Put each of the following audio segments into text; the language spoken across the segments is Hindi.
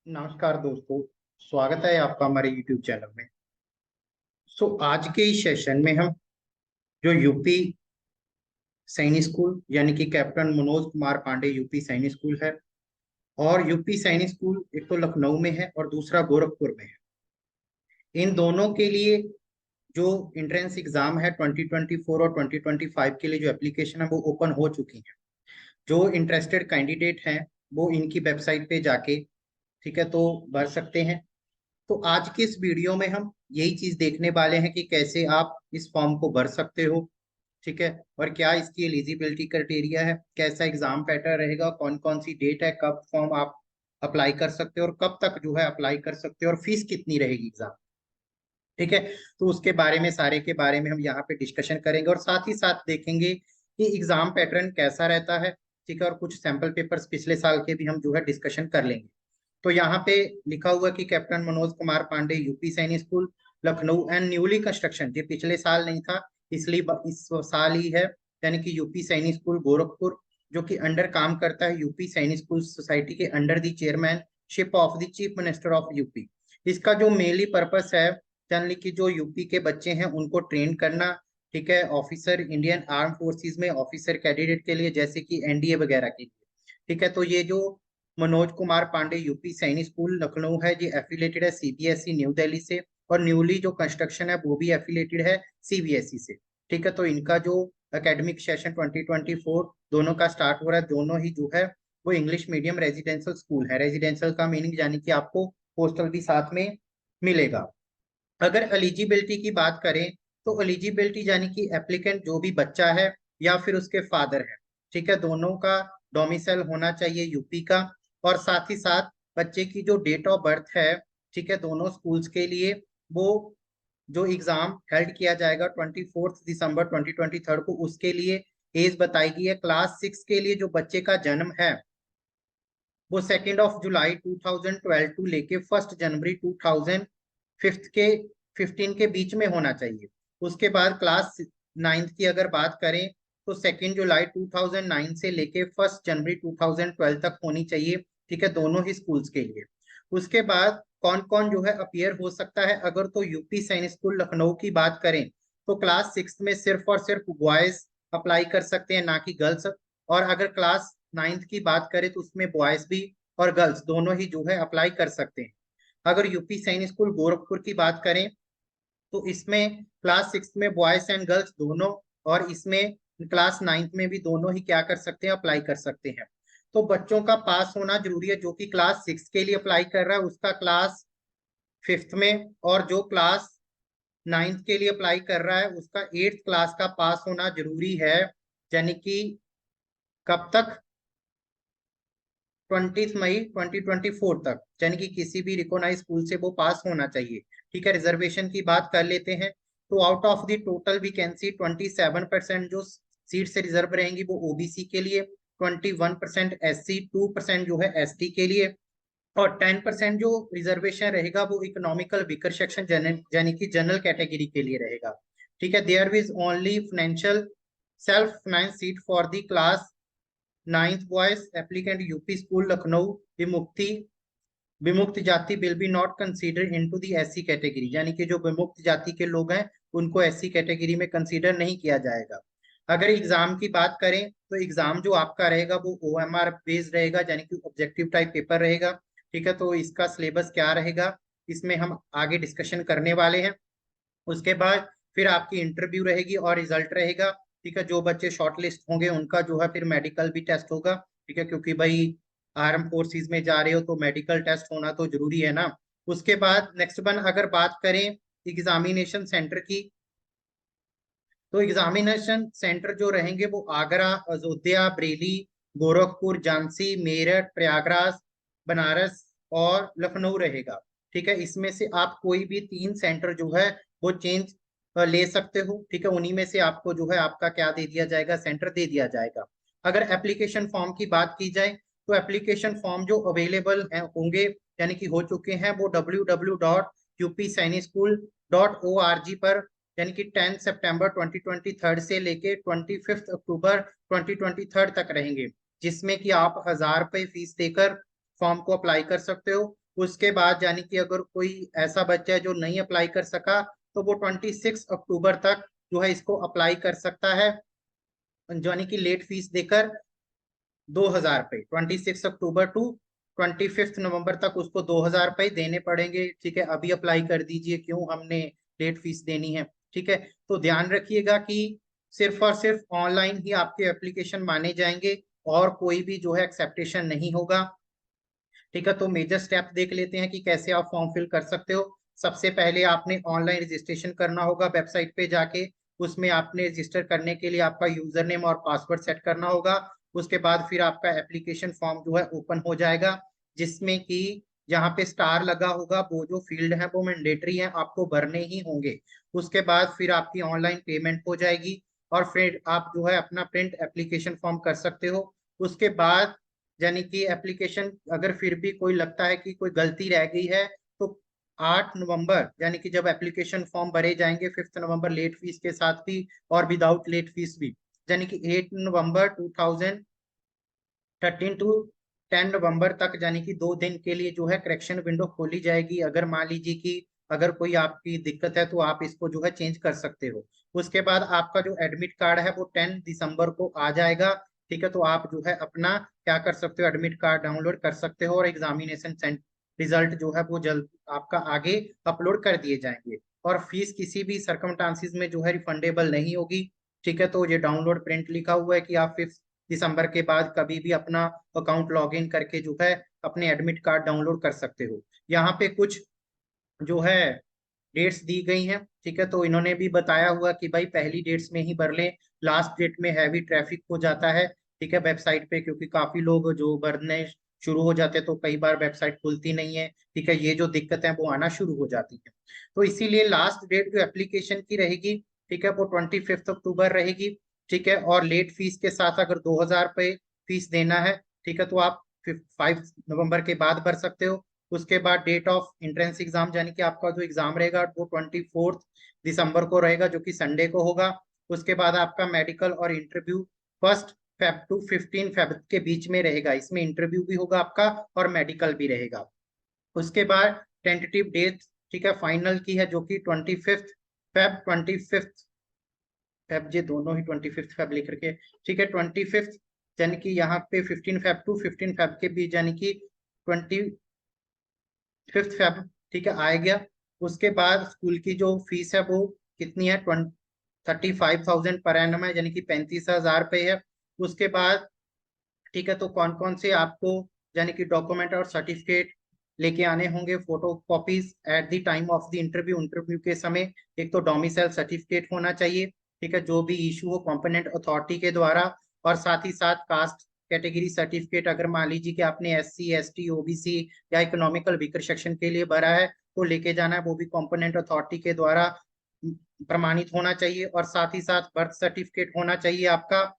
नमस्कार दोस्तों। स्वागत है आपका हमारे YouTube चैनल में। आज के इस सेशन में हम जो यूपी सैनिक स्कूल यानी कि कैप्टन मनोज कुमार पांडे यूपी सैनिक स्कूल है, और यूपी सैनिक स्कूल एक तो लखनऊ में है और दूसरा गोरखपुर में है। इन दोनों के लिए जो एंट्रेंस एग्जाम है 2024 और 2025 के लिए जो एप्लीकेशन है वो ओपन हो चुकी है। जो इंटरेस्टेड कैंडिडेट हैं वो इनकी वेबसाइट पे जाके ठीक है तो भर सकते हैं। तो आज के इस वीडियो में हम यही चीज देखने वाले हैं कि कैसे आप इस फॉर्म को भर सकते हो, ठीक है, और क्या इसकी एलिजिबिलिटी क्राइटेरिया है, कैसा एग्जाम पैटर्न रहेगा, कौन कौन सी डेट है, कब फॉर्म आप अप्लाई कर सकते हो और कब तक जो है अप्लाई कर सकते हो और फीस कितनी रहेगी एग्जाम, ठीक है। तो उसके बारे में सारे के बारे में हम यहाँ पे डिस्कशन करेंगे और साथ ही साथ देखेंगे कि एग्जाम पैटर्न कैसा रहता है, ठीक है, और कुछ सैंपल पेपर्स पिछले साल के भी हम जो है डिस्कशन कर लेंगे। तो यहाँ पे लिखा हुआ कि कैप्टन मनोज कुमार पांडे यूपी सैनिक school Lucknow and newly construction, ये पिछले साल नहीं था इसलिए इस साल ही है, यानी कि यूपी सैनिक स्कूल गोरखपुर जो कि अंडर काम करता है यूपी सैनिक स्कूल सोसाइटी के under the chairmanship of the chief minister of UP. इसका जो मेनली पर्पस है यानी कि जो यूपी के बच्चे हैं उनको ट्रेन करना, ठीक है, ऑफिसर इंडियन आर्म फोर्सेस में ऑफिसर कैंडिडेट के लिए जैसे कि एनडीए वगैरह के लिए, ठीक है। तो ये जो मनोज कुमार पांडे यूपी सैनिक स्कूल लखनऊ है ये एफिलेटेड है सीबीएसई न्यू दिल्ली से, और न्यूली जो कंस्ट्रक्शन है वो भी एफिलेटेड है सीबीएसई से, ठीक है। तो इनका जो एकेडमिक सेशन 2024 दोनों का स्टार्ट हो रहा है, दोनों ही जो है वो इंग्लिश मीडियम रेजिडेंशियल स्कूल है। रेजिडेंशियल का मीनिंग यानी कि आपको हॉस्टल भी साथ में मिलेगा। अगर एलिजिबिलिटी की बात करें तो एलिजिबिलिटी यानी कि एप्लीकेंट जो भी बच्चा है या फिर उसके फादर है, ठीक है, दोनों का डोमिसाइल होना चाहिए यूपी का, और साथ ही साथ बच्चे की जो डेट ऑफ बर्थ है, ठीक है, दोनों स्कूल्स के लिए वो जो एग्जाम हेल्ड किया जाएगा 24 दिसंबर 2023 को, उसके लिए एज बताई गई है। क्लास 6 के लिए जो बच्चे का जन्म है वो 2 जुलाई 2012 टू लेके 1 जनवरी 2005 के 15 के बीच में होना चाहिए। उसके बाद क्लास 9 की अगर बात करें तो 2 जुलाई 2009 से लेके 1 जनवरी 2012 तक होनी चाहिए, ठीक है, दोनों ही स्कूल्स के लिए। उसके बाद कौन कौन जो है अपियर हो सकता है, अगर तो यूपी सैनिक स्कूल लखनऊ की बात करें तो क्लास 6 में सिर्फ और सिर्फ बॉयज अप्लाई कर सकते हैं, ना कि गर्ल्स। और अगर क्लास 9 की बात करें तो उसमें बॉयज भी और गर्ल्स दोनों ही जो है अप्लाई कर सकते हैं। अगर यूपी सैनिक स्कूल गोरखपुर की बात करें तो इसमें क्लास 6 में बॉयज एंड गर्ल्स दोनों, और इसमें क्लास 9 में भी दोनों ही क्या कर सकते हैं, अप्लाई कर सकते हैं। तो बच्चों का पास होना जरूरी है, जो कि क्लास 6 के लिए अप्लाई कर रहा है उसका क्लास 5 में, और जो क्लास 9 के लिए अप्लाई कर रहा है उसका 8th क्लास का पास होना जरूरी है। यानी कि कब तक, 20 मई 2024 तक, यानी कि किसी भी रिकॉग्नाइज स्कूल से वो पास होना चाहिए, ठीक है। रिजर्वेशन की बात कर लेते हैं तो out of the total vacancy 27% जो सीट से रिजर्व रहेंगी वो ओबीसी के लिए, 21% एससी, 2% जो है एसटी के लिए, और 10% जो रिजर्वेशन रहेगा वो इकोनॉमिकल वीकर सेक्शन यानी कि जनरल कैटेगरी के लिए रहेगा, ठीक है। There is only financial self finance seat for the class 9 boys applicant UP school Lucknow विमुक्ति विमुक्त जाति will be not consider into the SC category, यानी कि जो विमुक्त जाति के लोग हैं उनको एससी कैटेगरी में कंसीडर नहीं किया जाएगा। अगर एग्जाम की बात करें तो एग्जाम जो आपका रहेगा वो ओएमआर बेस्ड रहेगा, यानी कि ऑब्जेक्टिव टाइप पेपर रहेगा, ठीक है। तो इसका सिलेबस क्या रहेगा इसमें हम आगे डिस्कशन करने वाले हैं। उसके बाद फिर आपकी इंटरव्यू रहेगी और रिजल्ट रहेगा, ठीक है। जो बच्चे शॉर्ट लिस्ट होंगे उनका जो है फिर मेडिकल भी टेस्ट होगा, ठीक है, क्योंकि भाई आर्म फोर्सेस में जा रहे हो तो मेडिकल टेस्ट होना तो जरूरी है ना। उसके बाद नेक्स्ट वन अगर बात करें एग्जामिनेशन सेंटर की, तो एग्जामिनेशन सेंटर जो रहेंगे वो आगरा, अयोध्या, बरेली, गोरखपुर, झांसी, मेरठ, प्रयागराज, बनारस और लखनऊ रहेगा, ठीक है। इसमें से आप कोई भी 3 सेंटर जो है वो चेंज ले सकते हो, ठीक है। उन्हीं में से आपको जो है आपका क्या दे दिया जाएगा, सेंटर दे दिया जाएगा। अगर एप्लीकेशन फॉर्म की बात की जाए तो एप्लीकेशन फॉर्म जो अवेलेबल होंगे यानी कि हो चुके हैं वो www.upsainischool.org पर, यानी कि 10 सितंबर 2023 से लेके 25 अक्टूबर 2023 तक रहेंगे, जिसमें कि आप 1000 रुपये फीस देकर फॉर्म को अप्लाई कर सकते हो। उसके बाद यानी कि अगर कोई ऐसा बच्चा है जो नहीं अप्लाई कर सका तो वो 26 अक्टूबर तक जो है इसको अप्लाई कर सकता है, यानी कि लेट फीस देकर 2,000 रुपये 26 अक्टूबर टू 25 नवंबर तक उसको 2,000 रुपये देने पड़ेंगे। ठीक है, अभी अप्लाई कर दीजिए, क्यों हमने लेट फीस देनी है। ठीक है, तो ध्यान रखिएगा कि सिर्फ और सिर्फ ऑनलाइन ही आपके एप्लीकेशन माने जाएंगे और कोई भी जो है एक्सेप्टेशन नहीं होगा। ठीक है, तो मेजर स्टेप देख लेते हैं कि कैसे आप फॉर्म फिल कर सकते हो। सबसे पहले आपने ऑनलाइन रजिस्ट्रेशन करना होगा वेबसाइट पे जाके। उसमें आपने रजिस्टर करने के लिए आपका यूजर नेम और पासवर्ड सेट करना होगा। उसके बाद फिर आपका एप्लीकेशन फॉर्म जो है ओपन हो जाएगा, जिसमें कि यहाँ पे स्टार लगा होगा, वो जो फील्ड है वो मैंडेटरी है, आपको भरने ही होंगे। उसके बाद फिर आपकी ऑनलाइन पेमेंट हो जाएगी और फिर आप जो है अपना प्रिंट एप्लीकेशन फॉर्म कर सकते हो। उसके बाद यानी कि एप्लीकेशन अगर फिर भी कोई लगता है कि कोई गलती रह गई है तो 8 नवंबर यानी कि जब एप्लीकेशन फॉर्म भरे जाएंगे 5 नवंबर लेट फीस के साथ भी और विदाउट लेट फीस भी, यानी कि 8 नवंबर 2013 टू 10 नवंबर तक, यानी कि 2 दिन के लिए जो है करेक्शन विंडो खोली जाएगी। अगर मान लीजिए कि अगर कोई आपकी दिक्कत है तो आप इसको जो है चेंज कर सकते हो। उसके बाद आपका जो एडमिट कार्ड है वो 10 दिसंबर को आ जाएगा। ठीक है, तो आप जो है अपना क्या कर सकते हो, एडमिट कार्ड डाउनलोड कर सकते हो और एग्जामिनेशन रिजल्ट जो है वो जल्द आपका आगे अपलोड कर दिए जाएंगे। और फीस किसी भी सरकमस्टांसिस में जो है रिफंडेबल नहीं होगी। ठीक है, तो ये डाउनलोड प्रिंट लिखा हुआ है कि आप 5 दिसंबर के बाद कभी भी अपना अकाउंट लॉगिन करके जो है अपने एडमिट कार्ड डाउनलोड कर सकते हो। यहाँ पे कुछ जो है डेट्स दी गई हैं। ठीक है, तो इन्होंने भी बताया हुआ कि भाई पहली डेट्स में ही भर लें, लास्ट डेट में हैवी ट्रैफिक हो जाता है। ठीक है, वेबसाइट पे क्योंकि काफी लोग जो भरने शुरू हो जाते हैं तो कई बार वेबसाइट खुलती नहीं है। ठीक है, ये जो दिक्कत है वो आना शुरू हो जाती है। तो इसीलिए लास्ट डेट जो एप्लीकेशन की रहेगी, ठीक है, वो 25 अक्टूबर रहेगी। ठीक है, और लेट फीस के साथ अगर 2,000 रुपये फीस देना है, ठीक है, तो आप 5 नवंबर के बाद भर सकते हो। उसके बाद डेट ऑफ एंट्रेंस एग्जाम यानी कि आपका जो एग्जाम रहेगा वो 24 दिसंबर को रहेगा, जो कि संडे को होगा। उसके बाद आपका मेडिकल और इंटरव्यू 1 फेब टू 15 फेब के बीच में रहेगा। इसमें इंटरव्यू भी होगा आपका और मेडिकल भी रहेगा। उसके बाद टेंटेटिव डेट, ठीक है, फाइनल की है, जो कि 25 फेब ये दोनों ही 25 फेब लिख रखे। ठीक है, 25 यानी कि यहाँ पे 15 फेब टू 15 फेब के बीच, यानी कि 25 फेब, ठीक है, आ गया। उसके बाद स्कूल की जो फीस है वो कितनी है, 35,000 पर एनम है, यानी कि 35,000 रुपये है। उसके बाद ठीक है, तो कौन कौन से आपको यानी कि डॉक्यूमेंट और सर्टिफिकेट लेके आने होंगे, photo copies at the time of the interview, interview के समय। एक तो डोमिसाइल सर्टिफिकेट होना चाहिए, ठीक है, जो भी इशू हो कॉम्पिटेंट अथॉरिटी के द्वारा। और साथ ही साथ कास्ट कैटेगरी सर्टिफिकेट, अगर मान लीजिए कि आपने SC ST OBC या इकोनॉमिकल वीकर सेक्शन के लिए भरा है तो लेके जाना है, वो भी कॉम्पोनेंट अथॉरिटी के द्वारा प्रमाणित होना चाहिए। और साथ ही साथ बर्थ सर्टिफिकेट होना चाहिए आपका।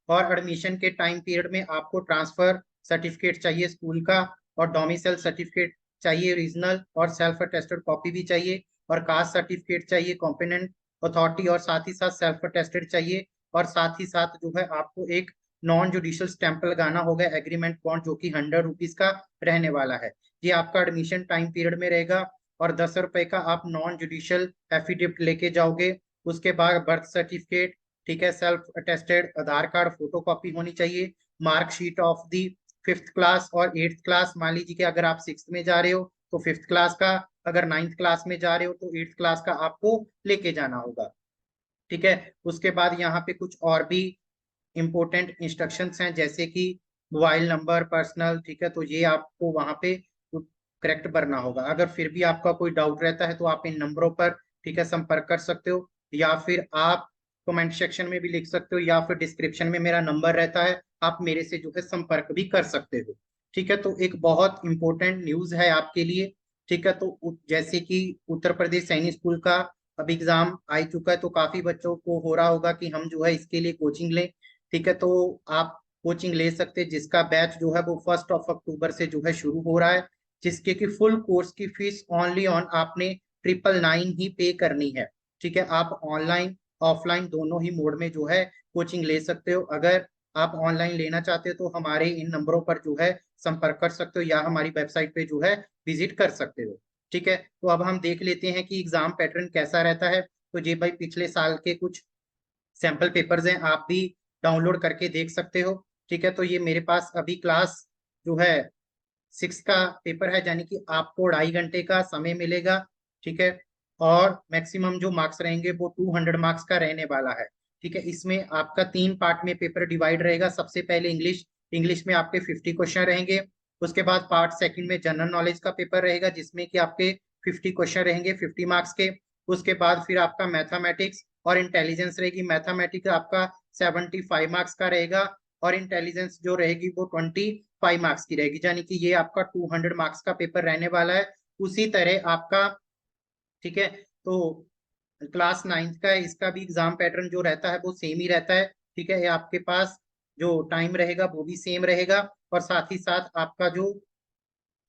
और एडमिशन के टाइम पीरियड में आपको ट्रांसफर सर्टिफिकेट चाहिए स्कूल का, और डोमिसाइल सर्टिफिकेट चाहिए रीजनल, और सेल्फ अटेस्टेड कॉपी भी चाहिए, और कास्ट सर्टिफिकेट चाहिए कॉम्पिटेंट अथॉरिटी, और साथ ही साथ सेल्फ अटेस्टेड चाहिए। और साथ ही साथ जो है आपको एक नॉन जुडिशियल स्टैंप लगाना होगा, एग्रीमेंट बॉन्ड, जो कि 100 रुपीज का रहने वाला है। ये आपका एडमिशन टाइम पीरियड में रहेगा। और 10 रुपए का आप नॉन जुडिशियल एफिडेविट लेके जाओगे। उसके बाद बर्थ सर्टिफिकेट, ठीक है, सेल्फ अटेस्टेड आधार कार्ड फोटो कॉपी होनी चाहिए, marksheet of the 5th class और 8th क्लास। मान लीजिए कि अगर आप 6th में जा रहे हो तो 5th क्लास का, अगर 9th क्लास में जा रहे हो तो 8th क्लास का आपको लेके जाना होगा। ठीक है, उसके बाद यहाँ पे कुछ और भी इंपॉर्टेंट इंस्ट्रक्शंस हैं, जैसे कि मोबाइल नंबर पर्सनल, ठीक है, तो ये आपको वहां पे करेक्ट भरना होगा। अगर फिर भी आपका कोई डाउट रहता है तो आप इन नंबरों पर, ठीक है, संपर्क कर सकते हो, या फिर आप कमेंट सेक्शन में भी लिख सकते हो, या फिर डिस्क्रिप्शन में मेरा नंबर रहता है, आप मेरे से जो है संपर्क भी कर सकते हो। ठीक है, तो एक बहुत इंपॉर्टेंट न्यूज है आपके लिए। ठीक है, तो जैसे कि उत्तर प्रदेश सैनिक स्कूल का अब एग्जाम आ चुका है, तो काफी बच्चों को हो रहा होगा कि हम जो है इसके लिए कोचिंग लें। ठीक है, तो आप कोचिंग ले सकते हैं, जिसका बैच जो है वो 1 अक्टूबर से जो है शुरू हो रहा है, जिसके की फुल कोर्स की फीस ओनली ऑन आपने 999 ही पे करनी है। ठीक है, आप ऑनलाइन ऑफलाइन दोनों ही मोड में जो है कोचिंग ले सकते हो। अगर आप ऑनलाइन लेना चाहते हो तो हमारे इन नंबरों पर जो है संपर्क कर सकते हो या हमारी वेबसाइट पे जो है विजिट कर सकते हो। ठीक है, तो अब हम देख लेते हैं कि एग्जाम पैटर्न कैसा रहता है। तो ये भाई पिछले साल के कुछ सैंपल पेपर्स हैं, आप भी डाउनलोड करके देख सकते हो। ठीक है, तो ये मेरे पास अभी क्लास जो है 6 का पेपर है, यानी कि आपको 2.5 घंटे का समय मिलेगा। ठीक है, और मैक्सिमम जो मार्क्स रहेंगे वो 200 मार्क्स का रहने वाला है। ठीक है, इसमें आपका 3 पार्ट में पेपर डिवाइड रहेगा। सबसे पहले इंग्लिश, इंग्लिश में आपके 50 क्वेश्चन रहेंगे। उसके बाद पार्ट सेकंड में जनरल नॉलेज का पेपर रहेगा, जिसमें कि आपके 50 क्वेश्चन रहेंगे 50 मार्क्स के। उसके बाद फिर आपका मैथमेटिक्स और इंटेलिजेंस रहेगी। मैथमेटिक्स आपका 75 मार्क्स का रहेगा और इंटेलिजेंस जो रहेगी वो 25 मार्क्स की रहेगी, यानी कि ये आपका 200 मार्क्स का पेपर रहने वाला है। उसी तरह आपका, ठीक है, तो क्लास 9th का है, इसका भी एग्जाम पैटर्न जो रहता है वो सेम ही रहता है। ठीक है, ये आपके पास जो टाइम रहेगा वो भी सेम रहेगा और साथ ही साथ आपका जो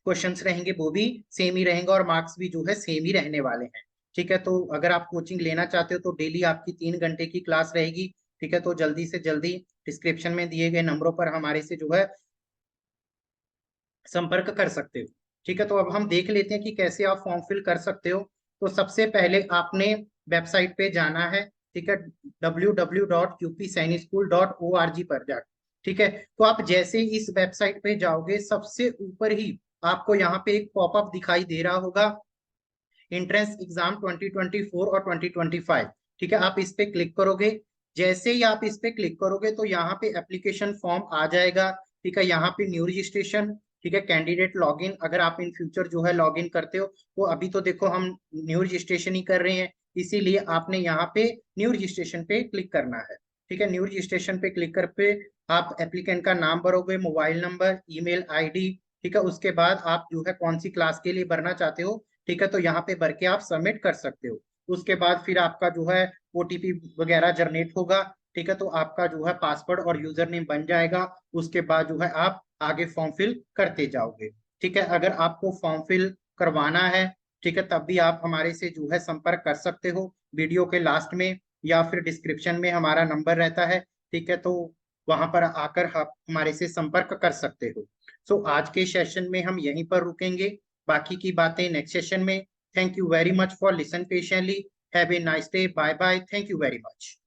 क्वेश्चंस रहेंगे वो भी सेम ही रहेंगे और मार्क्स भी जो है सेम ही रहने वाले हैं। ठीक है, तो अगर आप कोचिंग लेना चाहते हो तो डेली आपकी 3 घंटे की क्लास रहेगी। ठीक है, तो जल्दी से जल्दी डिस्क्रिप्शन में दिए गए नंबरों पर हमारे से जो है संपर्क कर सकते हो। ठीक है, तो अब हम देख लेते हैं कि कैसे आप फॉर्म फिल कर सकते हो। तो सबसे पहले आपने वेबसाइट पे जाना है। ठीक है, www.upsainischool.org पर जा। ठीक है, तो आप जैसे ही इस वेबसाइट पे जाओगे सबसे ऊपर ही आपको यहाँ पे एक पॉपअप दिखाई दे रहा होगा, एंट्रेंस एग्जाम 2024 और 2025। ठीक है, आप इस पे क्लिक करोगे। जैसे ही आप इस पे क्लिक करोगे तो यहाँ पे एप्लीकेशन फॉर्म आ जाएगा। ठीक है, यहाँ पे न्यू रजिस्ट्रेशन, ठीक है, कैंडिडेट लॉगिन, अगर आप इन फ्यूचर जो है लॉगिन करते हो तो अभी तो देखो हम न्यू रजिस्ट्रेशन ही कर रहे हैं, इसीलिए आपने यहाँ पे न्यू रजिस्ट्रेशन पे क्लिक करना है। ठीक है, न्यू रजिस्ट्रेशन पे क्लिक कर पे आप एप्लीकेंट का नाम भरोगे, मोबाइल नंबर, ईमेल आईडी। ठीक है, उसके बाद आप जो है कौन सी क्लास के लिए भरना चाहते हो, ठीक है, तो यहाँ पे भर के आप सबमिट कर सकते हो। उसके बाद फिर आपका जो है ओटीपी वगैरह जनरेट होगा। ठीक है, तो आपका जो है पासवर्ड और यूजर नेम बन जाएगा। उसके बाद जो है आप आगे फॉर्म फिल करते जाओगे। ठीक है, अगर आपको फॉर्म फिल करवाना है, ठीक है, तब भी आप हमारे से जो है संपर्क कर सकते हो। वीडियो के लास्ट में या फिर डिस्क्रिप्शन में हमारा नंबर रहता है। ठीक है, तो वहां पर आकर आप हमारे से संपर्क कर सकते हो। सो आज के सेशन में हम यहीं पर रुकेंगे, बाकी की बातें नेक्स्ट सेशन में। Thank you very much for listen patiently. Have a nice day, bye bye, thank you very much.